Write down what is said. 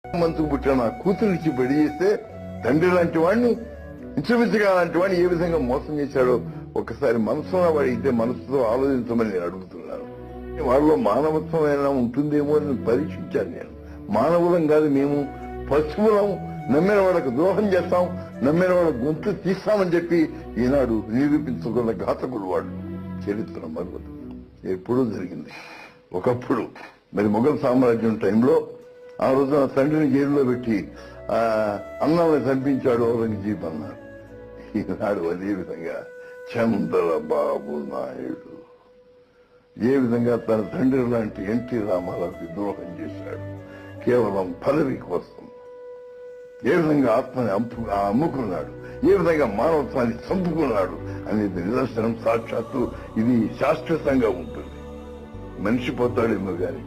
మంతుకు పుట్టిన నా కూతురికి పెళ్లి చేస్తే తండ్రి లాంటి వాడిని ఇంచుమించుగా లాంటి వాడిని ఏ విధంగా మోసం చేశాడో ఒకసారి మనసులో వాడితే మనసుతో ఆలోచించమని నేను అడుగుతున్నాను. వాళ్ళలో మానవత్వం ఏమైనా ఉంటుందేమో అని పరీక్షించాను నేను. మానవులం కాదు మేము, పశువులం. నమ్మిన వాళ్ళకు ద్రోహం చేస్తాం, నమ్మిన వాళ్ళ గొంతు తీస్తామని చెప్పి ఈనాడు నిరూపించుకున్న ఘాతకుడు వాడు. చరిత్ర మరొకటి ఎప్పుడూ జరిగింది. ఒకప్పుడు మరి మొఘల్ సామ్రాజ్యం టైంలో ఆ రోజున తండ్రిని జైల్లో పెట్టి అన్నాన్ని చంపించాడు ఔరంగజీబ్ అన్నారు. ఈనాడు అదే విధంగా చంద్రబాబు నాయుడు ఏ విధంగా తన తండ్రి లాంటి ఎన్టీ రామారావుకి ద్రోహం చేశాడు కేవలం పదవి కోసం, ఏ విధంగా ఆత్మని అమ్ముకున్నాడు, ఏ విధంగా మానవత్వాన్ని చంపుకున్నాడు అనేది నిదర్శనం. సాక్షాత్తు ఇది శాశ్వతంగా ఉంటుంది. మనిషి పోతాడేమో గాని